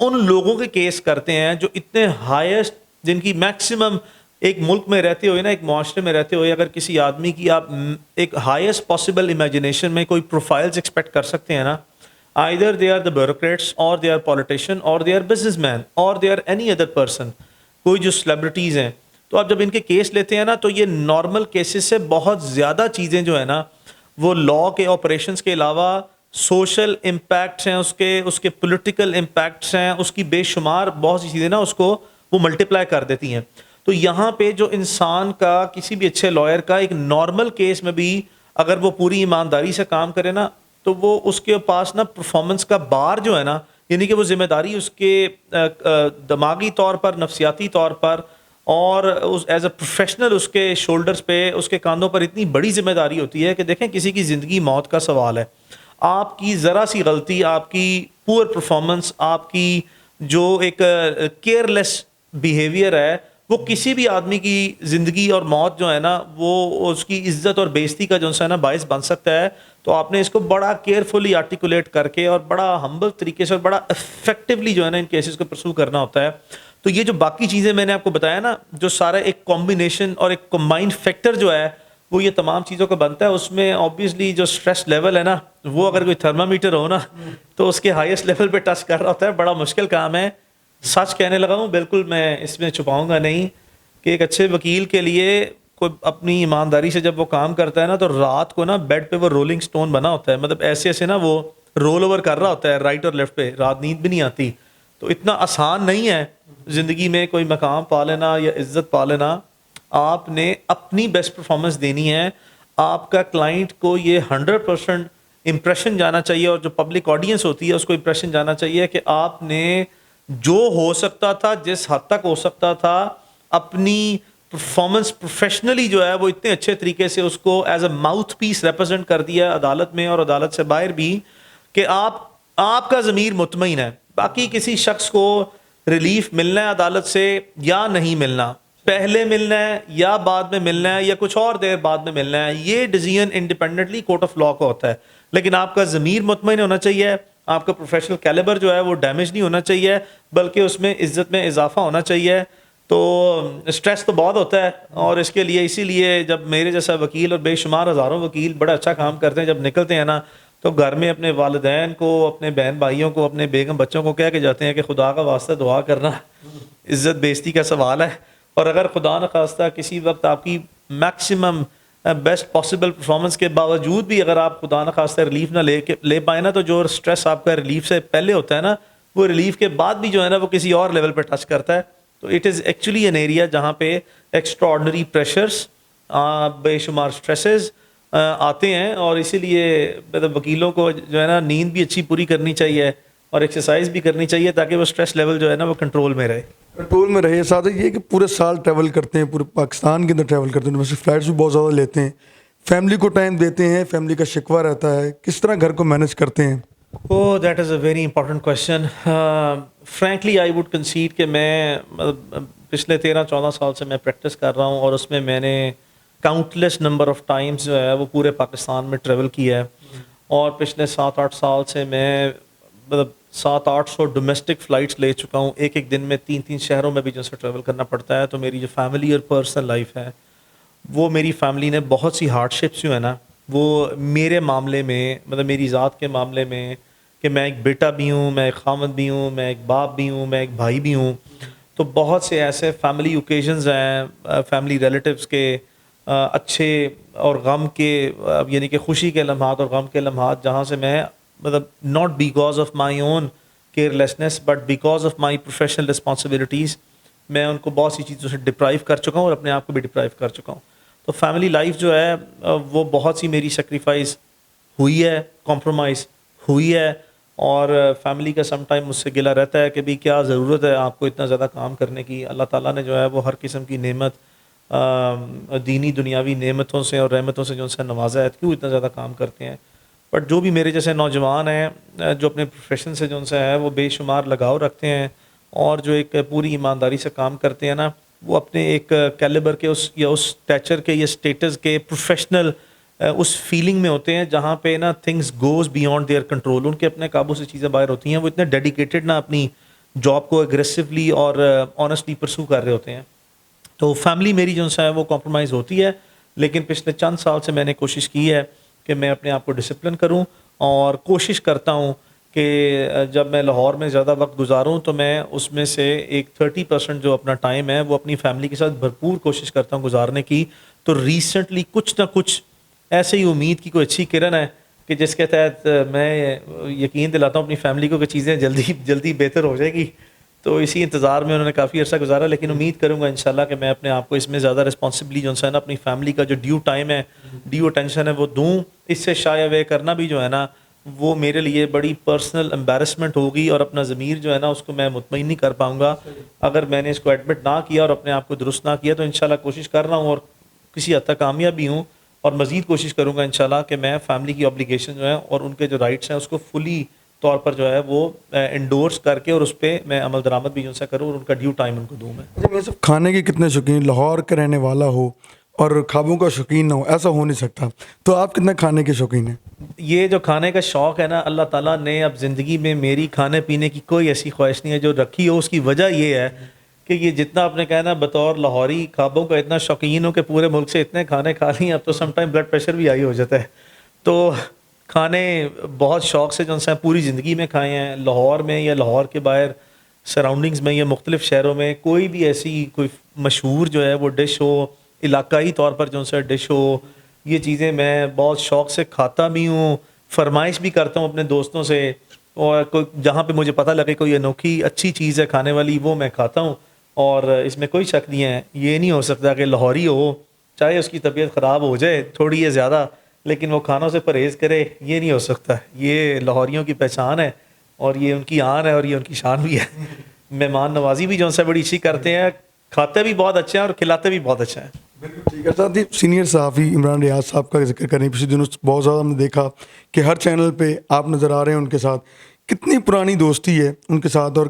ان لوگوں کے کیس کرتے ہیں جو اتنے ہائیسٹ، جن کی میکسیمم ایک ملک میں رہتے ہوئے نا، ایک معاشرے میں رہتے ہوئے اگر کسی آدمی کی آپ ایک ہائیسٹ پاسبل امیجنیشن میں کوئی پروفائلز ایکسپیکٹ کر سکتے ہیں نا، either they are the bureaucrats or they are politician or they are businessman or they are any other person، کوئی جو سیلیبریٹیز ہیں، تو آپ جب ان کے کیس لیتے ہیں نا تو یہ نارمل کیسز سے بہت زیادہ چیزیں جو ہے نا وہ لا کے آپریشنس کے علاوہ سوشل امپیکٹس ہیں، اس کے پولیٹیکل امپیکٹس ہیں، اس کی بے شمار بہت سی چیزیں نا اس کو وہ ملٹیپلائی کر دیتی ہیں۔ تو یہاں پہ جو انسان کا، کسی بھی اچھے لائر کا ایک نارمل کیس میں بھی اگر وہ پوری ایمانداری سے کام کرے نا تو وہ اس کے پاس نا پرفارمنس کا بار جو ہے نا، یعنی کہ وہ ذمہ داری اس کے دماغی طور پر، نفسیاتی طور پر اور ایز اے پروفیشنل اس کے شولڈرز پہ، اس کے کاندھوں پر اتنی بڑی ذمہ داری ہوتی ہے کہ دیکھیں کسی کی زندگی موت کا سوال ہے۔ آپ کی ذرا سی غلطی، آپ کی پور پرفارمنس، آپ کی جو ایک کیئر لیس بیہیویئر ہے، وہ کسی بھی آدمی کی زندگی اور موت جو ہے نا وہ اس کی عزت اور بے عزتی کا جو ہے نا باعث بن سکتا ہے۔ تو آپ نے اس کو بڑا کیئرفلی آرٹیکولیٹ کر کے اور بڑا ہمبل طریقے سے اور بڑا افیکٹولی جو ہے نا ان کیسز کو پرسو کرنا ہوتا ہے۔ تو یہ جو باقی چیزیں میں نے آپ کو بتایا نا، جو سارا ایک کمبینیشن اور ایک کمبائنڈ فیکٹر جو ہے وہ یہ تمام چیزوں کا بنتا ہے۔ اس میں آبویسلی جو اسٹریس لیول ہے نا، وہ اگر کوئی تھرمامیٹر ہو نا تو اس کے ہائیسٹ لیول پہ ٹچ کر رہا ہوتا ہے۔ بڑا مشکل کام ہے، سچ کہنے لگا ہوں، بالکل میں اس میں چھپاؤں گا نہیں کہ ایک اچھے وکیل کے لیے کوئی اپنی ایمانداری سے جب وہ کام کرتا ہے نا تو رات کو نا بیڈ پہ وہ رولنگ سٹون بنا ہوتا ہے، مطلب ایسے ایسے نا وہ رول اوور کر رہا ہوتا ہے رائٹ اور لیفٹ پہ، رات نیند بھی نہیں آتی۔ تو اتنا آسان نہیں ہے زندگی میں کوئی مقام پا لینا یا عزت پا لینا۔ آپ نے اپنی بیسٹ پرفارمنس دینی ہے، آپ کا کلائنٹ کو یہ 100% امپریشن جانا چاہیے، اور جو پبلک آڈینس ہوتی ہے اس کو امپریشن جانا چاہیے کہ آپ نے جو ہو سکتا تھا، جس حد تک ہو سکتا تھا، اپنی پرفارمنس پروفیشنلی جو ہے وہ اتنے اچھے طریقے سے اس کو as a mouthpiece represent کر دیا عدالت میں اور عدالت سے باہر بھی، کہ آپ کا ضمیر مطمئن ہے۔ باقی کسی شخص کو ریلیف ملنا ہے عدالت سے یا نہیں ملنا، پہلے ملنا ہے یا بعد میں ملنا ہے یا کچھ اور دیر بعد میں ملنا ہے، یہ decision independently court of law کا ہوتا ہے، لیکن آپ کا ضمیر مطمئن ہونا چاہیے، آپ کا پروفیشنل کیلیبر جو ہے وہ ڈیمیج نہیں ہونا چاہیے، بلکہ اس میں عزت میں اضافہ ہونا چاہیے۔ تو اسٹریس تو بہت ہوتا ہے، اور اس کے لیے اسی لیے جب میرے جیسا وکیل اور بے شمار ہزاروں وکیل بڑا اچھا کام کرتے ہیں، جب نکلتے ہیں نا تو گھر میں اپنے والدین کو، اپنے بہن بھائیوں کو، اپنے بیگم بچوں کو کہہ کے جاتے ہیں کہ خدا کا واسطہ دعا کرنا، عزت بے عزتی کا سوال ہے۔ اور اگر خدا نخواستہ کسی وقت آپ کی میکسیمم بیسٹ پاسبل پرفارمنس کے باوجود بھی اگر آپ خدا نخواستہ ریلیف نہ لے پائیں نا، تو جو اسٹریس آپ کا ریلیف سے پہلے ہوتا ہے نا، وہ ریلیف کے بعد بھی جو ہے نا وہ کسی اور لیول پہ ٹچ کرتا ہے۔ تو it is actually an area جہاں پہ ایکسٹرا آرڈنری پریشرس، بے شمار اسٹریسز آتے ہیں، اور اسی لیے مطلب وکیلوں کو جو ہے نا نیند بھی اچھی پوری کرنی چاہیے اور ایکسرسائز بھی کرنی چاہیے تاکہ وہ اسٹریس لیول جو ہے نا وہ کنٹرول میں رہے۔ کنٹرول میں رہے۔ ساتھ یہ کہ پورے سال ٹریول کرتے ہیں، پورے پاکستان کے اندر ٹریول کرتے ہیں، ویسے فلائٹس بھی بہت زیادہ لیتے ہیں، فیملی کو ٹائم دیتے ہیں، فیملی کا شکوہ رہتا ہے، کس طرح گھر کو مینیج کرتے ہیں؟ Oh, that is a very important question. Frankly, I would concede کہ میں پچھلے 13-14 سال سے میں پریکٹس کر رہا ہوں، اور اس میں میں نے کاؤنٹلیس نمبر آف ٹائمز جو ہے وہ پورے پاکستان میں ٹریول کیا ہے، اور پچھلے 7-8 سال سے میں مطلب 700-800 ڈومیسٹک فلائٹس لے چکا ہوں، ایک دن میں 3 شہروں میں بھی جو سے ٹریول کرنا پڑتا ہے۔ تو میری جو فیملی اور پرسنل لائف ہے، وہ میری فیملی نے بہت سی ہارڈ شپس جو ہے نا وہ میرے معاملے میں، مطلب میری ذات کے معاملے میں، کہ میں ایک بیٹا بھی ہوں، میں ایک خامد بھی ہوں، میں ایک باپ بھی ہوں، میں ایک بھائی بھی ہوں، تو بہت سے ایسے فیملی اوکیزنز ہیں، فیملی ریلیٹیوز کے اچھے اور غم کے، یعنی کہ خوشی کے لمحات اور غم کے لمحات، جہاں سے میں مطلب not because of my own care lessons but because of my professional responsibilities, میں ان کو بہت سی چیزوں سے ڈپرائیو کر چکا ہوں اور اپنے آپ کو بھی ڈپرائیو کر چکا ہوں۔ تو فیملی لائف جو ہے وہ بہت سی میری سیکریفائز ہوئی ہے، کمپرومائز ہوئی ہے، اور فیملی کا سم ٹائم مجھ سے گلہ رہتا ہے کہ بھی کیا ضرورت ہے آپ کو اتنا زیادہ کام کرنے کی، اللہ تعالیٰ نے جو ہے وہ ہر قسم کی نعمت، دینی دنیاوی نعمتوں سے اور رحمتوں سے جو ان سے نوازا ہے، کیوں اتنا زیادہ کام کرتے ہیں۔ بٹ جو بھی میرے جیسے نوجوان ہیں جو اپنے پروفیشن سے جو ان سے ہے وہ بے شمار لگاؤ رکھتے ہیں، اور جو ایک پوری ایمانداری سے کام کرتے ہیں نا، وہ اپنے ایک کیلیبر کے اس اسٹیچر کے یا اسٹیٹس کے پروفیشنل اس فیلنگ میں ہوتے ہیں جہاں پہ نا things goes beyond their control, ان کے اپنے قابو سے چیزیں باہر ہوتی ہیں، وہ اتنے ڈیڈیکیٹڈ نا اپنی جاب کو اگریسولی اور آنیسٹلی پرسو کر رہے ہوتے ہیں. تو فیملی میری جو ہے وہ کمپرومائز ہوتی ہے, لیکن پچھلے چند سال سے میں نے کوشش کی ہے کہ میں اپنے آپ کو ڈسپلن کروں, اور کوشش کرتا ہوں کہ جب میں لاہور میں زیادہ وقت گزاروں تو میں اس میں سے ایک 30% جو اپنا ٹائم ہے وہ اپنی فیملی کے ساتھ بھرپور کوشش کرتا ہوں گزارنے کی. تو ریسنٹلی کچھ نہ کچھ ایسے ہی امید کی کوئی اچھی کرن ہے کہ جس کے تحت میں یقین دلاتا ہوں اپنی فیملی کو کہ چیزیں جلدی بہتر ہو جائے گی. تو اسی انتظار میں انہوں نے کافی عرصہ گزارا, لیکن امید کروں گا انشاءاللہ کہ میں اپنے آپ کو اس میں زیادہ رسپانسبلی جو ہے نا اپنی فیملی کا جو ڈیو ٹائم ہے, ڈیو اٹینشن ہے وہ دوں. اس سے شائع اوے کرنا بھی جو ہے نا وہ میرے لیے بڑی پرسنل امبیرسمنٹ ہوگی, اور اپنا ضمیر جو ہے نا اس کو میں مطمئن نہیں کر پاؤں گا اگر میں نے اس کو ایڈمٹ نہ کیا اور اپنے آپ کو درست نہ کیا. تو انشاءاللہ کوشش کر رہا ہوں اور کسی حد تک کامیاب بھی ہوں, اور مزید کوشش کروں گا انشاءاللہ کہ میں فیملی کی obligation جو ہے اور ان کے جو رائٹس ہیں اس کو فلی طور پر جو ہے وہ انڈورس کر کے اور اس پہ میں عمل درآمد بھی ان سے کروں اور ان کا ڈیو ٹائم ان کو دوں. میں صرف کھانے کے کتنے شوقین, لاہور کا رہنے والا ہو اور خوابوں کا شوقین نہ ہو, ایسا ہو نہیں سکتا. تو آپ کتنے کھانے کے شوقین ہیں؟ یہ جو کھانے کا شوق ہے نا, اللہ تعالیٰ نے اب زندگی میں میری کھانے پینے کی کوئی ایسی خواہش نہیں ہے جو رکھی ہو. اس کی وجہ یہ ہے کہ یہ جتنا آپ نے کہا نا بطور لاہوری خوابوں کا اتنا شوقین ہو کہ پورے ملک سے اتنے کھانے کھا لی ہیں, اب تو سم ٹائم بلڈ پریشر بھی ہائی ہو جاتا ہے. تو کھانے بہت شوق سے جو ہے پوری زندگی میں کھائے ہیں. لاہور میں یا لاہور کے باہر سراؤنڈنگز میں یا مختلف شہروں میں کوئی بھی ایسی کوئی مشہور جو ہے وہ ڈش ہو, علاقائی طور پر جو ہے ڈش ہو, یہ چیزیں میں بہت شوق سے کھاتا بھی ہوں, فرمائش بھی کرتا ہوں اپنے دوستوں سے, اور کوئی جہاں پہ مجھے پتہ لگے کوئی انوکھی اچھی چیز ہے کھانے والی وہ میں کھاتا ہوں. اور اس میں کوئی شک نہیں ہے, یہ نہیں ہو سکتا کہ لاہوری ہو چاہے اس کی طبیعت خراب ہو جائے تھوڑی یا زیادہ لیکن وہ کھانوں سے پرہیز کرے, یہ نہیں ہو سکتا. یہ لاہوریوں کی پہچان ہے اور یہ ان کی آن ہے اور یہ ان کی شان بھی ہے. مہمان نوازی بھی جو سے بڑی اچھی کرتے ہیں, کھاتے بھی بہت اچھے ہیں اور کھلاتے بھی بہت اچھا ہے. بالکل ٹھیک ہے. ساتھ ہی سینئر صحافی عمران ریاض صاحب کا ذکر کریں, پچھلے دنوں بہت زیادہ ہم نے دیکھا کہ ہر چینل پہ آپ نظر آ رہے ہیں ان کے ساتھ. کتنی پرانی دوستی ہے ان کے ساتھ, اور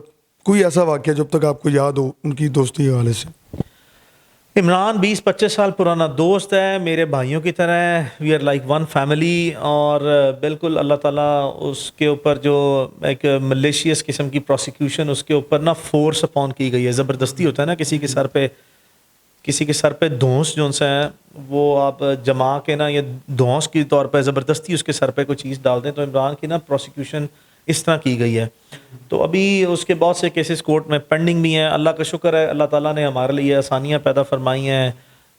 کوئی ایسا واقعہ جب تک آپ کو یاد ہو ان کی دوستی کے حوالے سے؟ عمران 20-25 سال پرانا دوست ہے, میرے بھائیوں کی طرح ہے. We are like one family, اور بالکل اللہ تعالیٰ اس کے اوپر جو ایک ملیشیس قسم کی پروسیکیوشن اس کے اوپر نا فورس اپون کی گئی ہے. زبردستی ہوتا ہے نا کسی کے سر پہ دھونس جو ہے وہ آپ جما کے نا یا دھونس کے طور پہ زبردستی اس کے سر پہ کوئی چیز ڈال دیں. تو عمران کی نا پروسیکیوشن اس طرح کی گئی ہے. تو ابھی اس کے بہت سے کیسز کورٹ میں پینڈنگ بھی ہیں. اللہ کا شکر ہے, اللہ تعالیٰ نے ہمارے لیے آسانیاں پیدا فرمائی ہیں,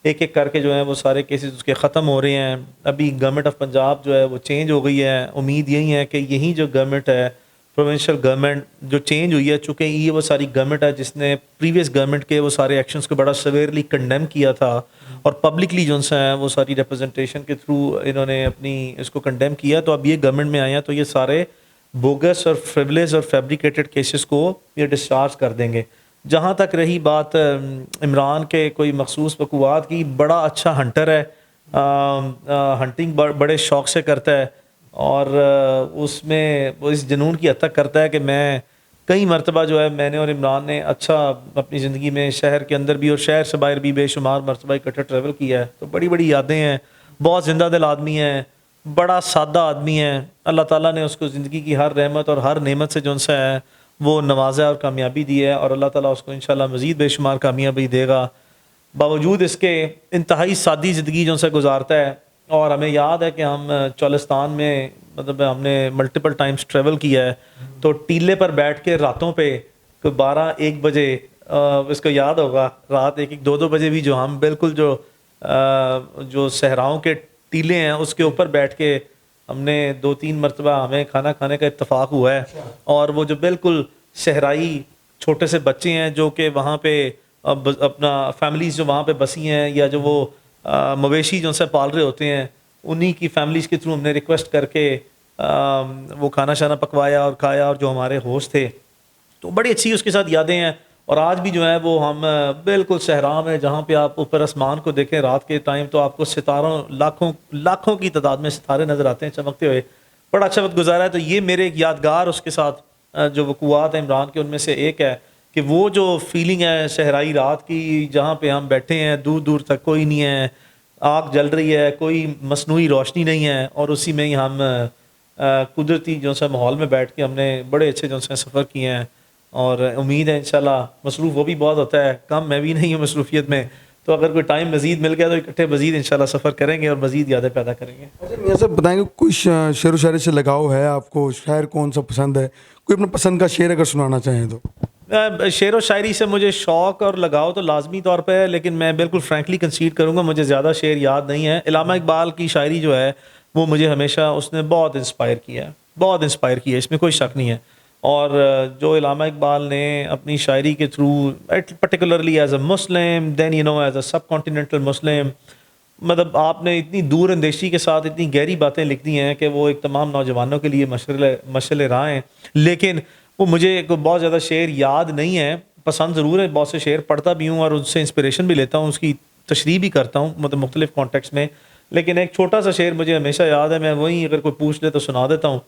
ایک ایک کر کے جو ہے وہ سارے کیسز اس کے ختم ہو رہے ہیں. ابھی گورنمنٹ آف پنجاب جو ہے وہ چینج ہو گئی ہے. امید یہی ہے کہ یہی جو گورنمنٹ ہے پروونشل گورنمنٹ جو چینج ہوئی ہے, چونکہ یہ وہ ساری گورنمنٹ ہے جس نے پریویس گورنمنٹ کے وہ سارے ایکشنز کو بڑا سویئرلی کنڈیم کیا تھا, اور پبلکلی جو ہے وہ ساری ریپرزنٹیشن کے تھرو انہوں نے اپنی اس کو کنڈیم کیا. تو اب یہ گورنمنٹ میں آئے ہیں تو یہ سارے بوگس اور فریولس اور فیبریکیٹڈ کیسز کو یہ ڈسچارج کر دیں گے. جہاں تک رہی بات عمران کے کوئی مخصوص وقوعات کی, بڑا اچھا ہنٹر ہے, ہنٹنگ بڑے شوق سے کرتا ہے, اور اس میں وہ اس جنون کی حد تک کرتا ہے کہ میں کئی مرتبہ جو ہے میں نے اور عمران نے اچھا اپنی زندگی میں شہر کے اندر بھی اور شہر سے باہر بھی بے شمار مرتبہ اکٹھے ٹریول کیا ہے. تو بڑی بڑی یادیں ہیں. بہت زندہ دل آدمی ہے, بڑا سادہ آدمی ہے. اللہ تعالیٰ نے اس کو زندگی کی ہر رحمت اور ہر نعمت سے جو سا ہے وہ نوازا اور کامیابی دی ہے, اور اللہ تعالیٰ اس کو انشاءاللہ مزید بے شمار کامیابی دے گا. باوجود اس کے انتہائی سادی زندگی جو سے گزارتا ہے. اور ہمیں یاد ہے کہ ہم چولستان میں مطلب ہم نے ملٹیپل ٹائمز ٹریول کیا ہے, تو ٹیلے پر بیٹھ کے راتوں پہ کوئی 12-1 بجے اس کو یاد ہوگا, رات 1-2 بجے بھی جو ہم بالکل جو صحراؤں کے ٹیلے ہیں اس کے اوپر بیٹھ کے ہم نے 2-3 مرتبہ ہمیں کھانا کھانے کا اتفاق ہوا ہے. اور وہ جو بالکل صحرائی چھوٹے سے بچے ہیں جو کہ وہاں پہ اپنا فیملیز جو وہاں پہ بسی ہیں, یا جو وہ مویشی جو سے پال رہے ہوتے ہیں, انہی کی فیملیز کے تھرو ہم نے ریکویسٹ کر کے وہ کھانا شانا پکوایا اور کھایا, اور جو ہمارے ہوسٹ تھے تو بڑی اچھی اس کے ساتھ یادیں ہیں. اور آج بھی جو ہے وہ ہم بالکل صحرا میں جہاں پہ آپ اوپر آسمان کو دیکھیں رات کے ٹائم تو آپ کو ستاروں لاکھوں کی تعداد میں ستارے نظر آتے ہیں چمکتے ہوئے. بڑا اچھا وقت گزارا ہے. تو یہ میرے ایک یادگار اس کے ساتھ جو وقوعات ہیں عمران کے ان میں سے ایک ہے کہ وہ جو فیلنگ ہے صحرائی رات کی, جہاں پہ ہم بیٹھے ہیں دور دور تک کوئی نہیں ہے, آگ جل رہی ہے, کوئی مصنوعی روشنی نہیں ہے, اور اسی میں ہی ہم قدرتی جو سا ماحول میں بیٹھ کے ہم نے بڑے اچھے جو سے سفر کیے ہیں. اور امید ہے انشاءاللہ. مصروف وہ بھی بہت ہوتا ہے, کم میں بھی نہیں ہوں مصروفیت میں, تو اگر کوئی ٹائم مزید مل گیا تو اکٹھے مزید انشاءاللہ سفر کریں گے اور مزید یادیں پیدا کریں گے. اچھا میاں صاحب بتائیں گے کوئی شعر و شاعری سے لگاؤ ہے آپ کو؟ شاعر کون سا پسند ہے؟ کوئی اپنا پسند کا شعر اگر سنانا چاہیں تو. شعر و شاعری سے مجھے شوق اور لگاؤ تو لازمی طور پہ ہے, لیکن میں بالکل فرینکلی کنسیڈ کروں گا مجھے زیادہ شعر یاد نہیں ہے. علامہ اقبال کی شاعری جو ہے وہ مجھے ہمیشہ اس نے بہت انسپائر کیا ہے, بہت انسپائر کیا ہے, اس میں کوئی شک نہیں ہے. اور جو علامہ اقبال نے اپنی شاعری کے through particularly as a Muslim, then you know as a subcontinental Muslim, مطلب آپ نے اتنی دور اندیشی کے ساتھ اتنی گہری باتیں لکھ دی ہیں کہ وہ ایک تمام نوجوانوں کے لیے مشعل راہ ہیں. لیکن وہ مجھے بہت زیادہ شعر یاد نہیں ہے, پسند ضرور ہے, بہت سے شعر پڑھتا بھی ہوں اور ان سے انسپریشن بھی لیتا ہوں, اس کی تشریح بھی کرتا ہوں مطلب مختلف کانٹیکس میں. لیکن ایک چھوٹا سا شعر مجھے ہمیشہ یاد ہے, میں وہیں اگر کوئی پوچھ لے تو سنا دیتا ہوں.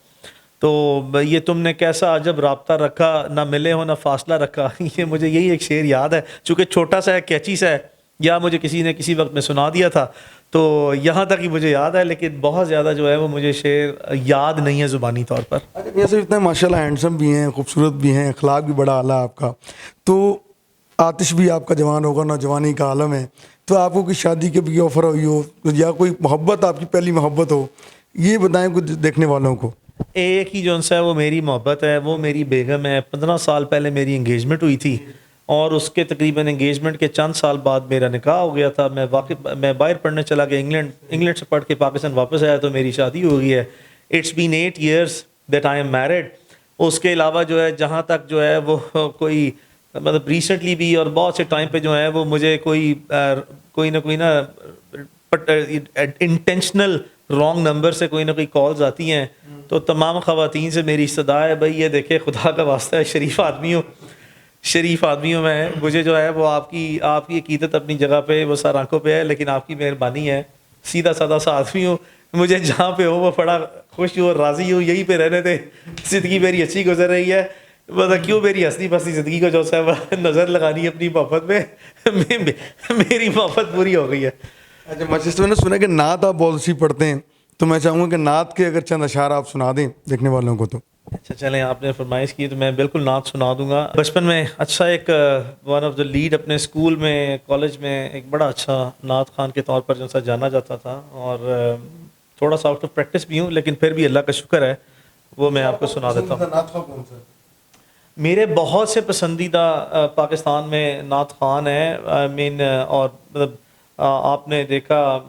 تو یہ تم نے کیسا عجب رابطہ رکھا, نہ ملے ہو نہ فاصلہ رکھا. یہ مجھے یہی ایک شعر یاد ہے, چونکہ چھوٹا سا ہے, کیچی سا ہے, یا مجھے کسی نے کسی وقت میں سنا دیا تھا, تو یہاں تک ہی مجھے یاد ہے. لیکن بہت زیادہ جو ہے وہ مجھے شعر یاد نہیں ہے زبانی طور پر. اچھا میاں صاحب اتنے ماشاء اللہ ہینڈسم بھی ہیں, خوبصورت بھی ہیں, اخلاق بھی بڑا اعلیٰ آپ کا, تو آتش بھی آپ کا جوان ہوگا, نوجوانی کا عالم ہے, تو آپ کو کوئی شادی کے بھی آفر ہوئی ہو یا کوئی محبت آپ کی پہلی محبت ہو, یہ بتائیں کچھ دیکھنے والوں کو. ایک ہی جو ہے وہ میری محبت ہے, وہ میری بیگم ہے. 15 سال پہلے میری انگیجمنٹ ہوئی تھی اور اس کے تقریباً انگیجمنٹ کے چند سال بعد میرا نکاح ہو گیا تھا. میں باہر پڑھنے چلا گیا, انگلینڈ سے پڑھ کے پاکستان واپس آیا تو میری شادی ہو گئی ہے. It's been 8 years that I am married. اس کے علاوہ جو ہے جہاں تک جو ہے وہ کوئی مطلب ریسنٹلی بھی اور بہت سے ٹائم پہ جو ہے وہ مجھے کوئی نہ انٹینشنل رانگ نمبر سے کوئی نہ کوئی کالز آتی ہیں, تو تمام خواتین سے میری استدعا ہے, بھائی یہ دیکھیں خدا کا واسطہ ہے, شریف آدمی ہوں میں, مجھے جو ہے وہ آپ کی عقیدت اپنی جگہ پہ وہ سر آنکھوں پہ ہے, لیکن آپ کی مہربانی ہے, سیدھا سادہ سا آدمی ہوں, مجھے جہاں پہ ہو وہ بڑا خوش ہوں اور راضی ہوں, یہیں پہ رہنے تھے. زندگی میری اچھی گزر رہی ہے, مطلب کیوں میری ہنسی بستی زندگی کو جو ہے نظر لگانی اپنی محبت میں, میری محبت پوری ہو گئی ہے. اچھا مجلس میں نے سنا کہ نعت آپ بہت سی پڑھتے ہیں, تو میں چاہوں گا کہ نعت کے اگر چند اشعار آپ سنا دیں دیکھنے والوں کو. تو اچھا چلیں, آپ نے فرمائش کی تو میں بالکل نعت سنا دوں گا. بچپن میں اچھا ایک ون آف دا لیڈ اپنے اسکول میں کالج میں ایک بڑا اچھا نعت خوان کے طور پر جو سا جانا جاتا تھا, اور تھوڑا سا آؤٹ آف پریکٹس بھی ہوں, لیکن پھر بھی اللہ کا شکر ہے, وہ میں آپ کو سنا دیتا ہوں. میرے بہت سے پسندیدہ پاکستان میں نعت خوان ہیں. اور مطلب آپ نے دیکھا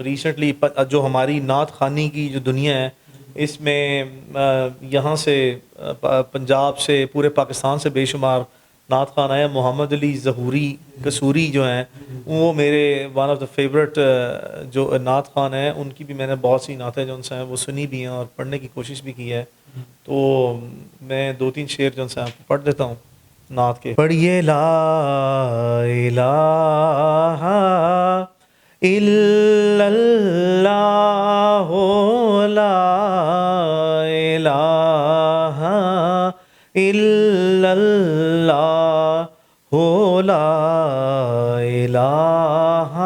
ریسنٹلی جو ہماری نعت خوانی کی جو دنیا ہے, اس میں یہاں سے پنجاب سے پورے پاکستان سے بے شمار نعت خوان آئے. محمد علی ظہوری قصوری جو ہیں وہ میرے ون آف دا فیوریٹ جو نعت خوان ہیں, ان کی بھی میں نے بہت سی نعتیں جو ان سے ہیں وہ سنی بھی ہیں اور پڑھنے کی کوشش بھی کی ہے. تو میں 2-3 شعر جو ان سے آپ کو پڑھ دیتا ہوں نعت کے. پڑھیے لا الہ الا اللہ لا الہ الا اللہ لا الہ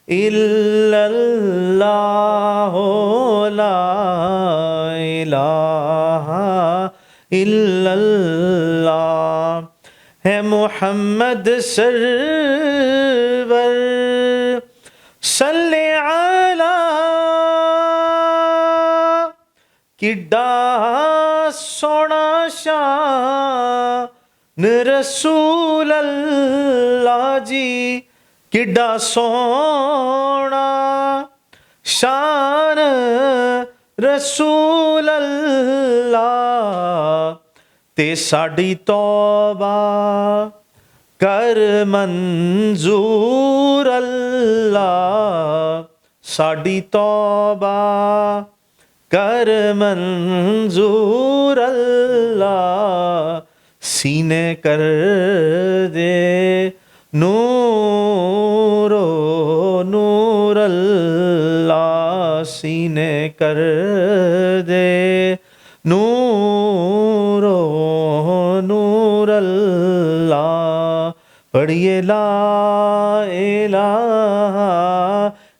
الا اللہ لا الہ الا اللہ ہے محمد سرور صلی علی کڈا سونا شان رسول اللہ جی, کڈا سونا شان رسول اللہ, تے ساڈی توبہ کر منظور اللہ, ساڈی توبہ کر منظور اللہ, سینے کر دے نور و نور اللہ, سینے کر دے نور و نور اللہ. پڑھیے لا الہ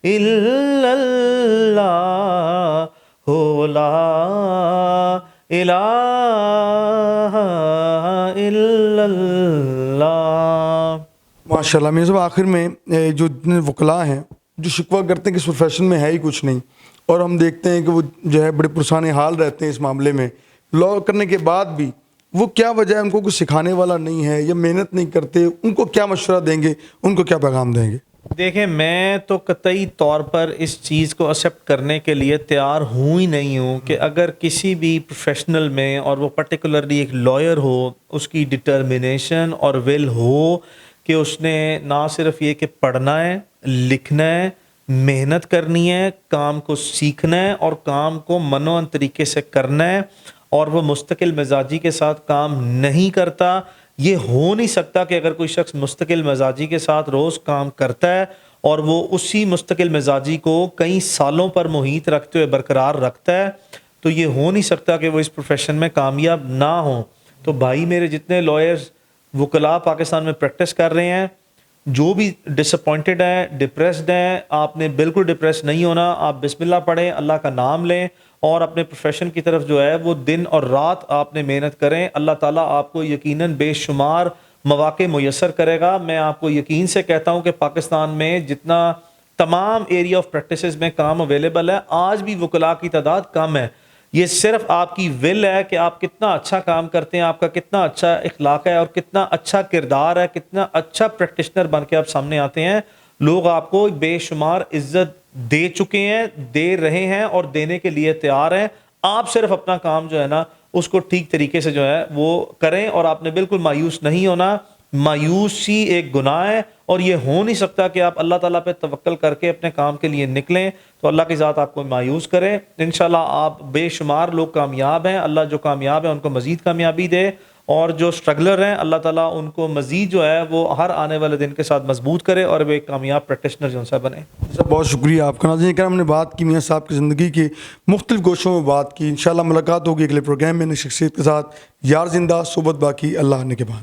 الا اللہ لا الہ اللہ. ماشاءاللہ. میرے صاحب آخر میں جو جتنے وکلاء ہیں جو شکوہ کرتے ہیں کہ اس پروفیشن میں ہے ہی کچھ نہیں, اور ہم دیکھتے ہیں کہ وہ جو ہے بڑے پرسان حال رہتے ہیں اس معاملے میں, لا کرنے کے بعد بھی وہ کیا وجہ ہے, ان کو کچھ سکھانے والا نہیں ہے یا محنت نہیں کرتے, ان کو کیا مشورہ دیں گے, ان کو کیا پیغام دیں گے؟ دیکھیں, میں تو قطعی طور پر اس چیز کو ایکسیپٹ کرنے کے لیے تیار ہوں ہی نہیں ہوں کہ اگر کسی بھی پروفیشنل میں, اور وہ پرٹیکولرلی ایک لائر ہو, اس کی ڈٹرمنیشن اور ول ہو کہ اس نے نہ صرف یہ کہ پڑھنا ہے, لکھنا ہے, محنت کرنی ہے, کام کو سیکھنا ہے اور کام کو منوعن طریقے سے کرنا ہے, اور وہ مستقل مزاجی کے ساتھ کام نہیں کرتا. یہ ہو نہیں سکتا کہ اگر کوئی شخص مستقل مزاجی کے ساتھ روز کام کرتا ہے اور وہ اسی مستقل مزاجی کو کئی سالوں پر محیط رکھتے ہوئے برقرار رکھتا ہے, تو یہ ہو نہیں سکتا کہ وہ اس پروفیشن میں کامیاب نہ ہوں. تو بھائی میرے جتنے لائرز وکلاء پاکستان میں پریکٹس کر رہے ہیں, جو بھی ڈس اپوائنٹڈ ہیں, ڈپریسڈ ہیں, آپ نے بالکل ڈپریس نہیں ہونا. آپ بسم اللہ پڑھیں, اللہ کا نام لیں اور اپنے پروفیشن کی طرف جو ہے وہ دن اور رات آپ نے محنت کریں. اللہ تعالیٰ آپ کو یقیناً بے شمار مواقع میسر کرے گا. میں آپ کو یقین سے کہتا ہوں کہ پاکستان میں جتنا تمام ایریا آف پریکٹسز میں کام اویلیبل ہے, آج بھی وکلاء کی تعداد کم ہے. یہ صرف آپ کی ول ہے کہ آپ کتنا اچھا کام کرتے ہیں, آپ کا کتنا اچھا اخلاق ہے اور کتنا اچھا کردار ہے, کتنا اچھا پریکٹیشنر بن کے آپ سامنے آتے ہیں. لوگ آپ کو بے شمار عزت دے چکے ہیں, دے رہے ہیں اور دینے کے لیے تیار ہیں. آپ صرف اپنا کام جو ہے نا اس کو ٹھیک طریقے سے جو ہے وہ کریں, اور آپ نے بالکل مایوس نہیں ہونا. مایوسی ایک گناہ ہے اور یہ ہو نہیں سکتا کہ آپ اللہ تعالیٰ پہ توکل کر کے اپنے کام کے لیے نکلیں تو اللہ کی ذات آپ کو مایوس کرے. انشاءاللہ آپ بے شمار لوگ کامیاب ہیں, اللہ جو کامیاب ہیں ان کو مزید کامیابی دے, اور جو سٹرگلر ہیں اللہ تعالیٰ ان کو مزید جو ہے وہ ہر آنے والے دن کے ساتھ مضبوط کرے اور وہ ایک کامیاب پریکٹیشنر جو سے بنے. سر بہت شکریہ آپ کا. ناظرین کرام, ہم نے بات کی میاں صاحب کی زندگی کے مختلف گوشوں میں بات کی. انشاءاللہ ملاقات ہوگی اگلے پروگرام میں نئی شخصیت کے ساتھ. یار زندہ صحبت باقی. اللہ نگہبان.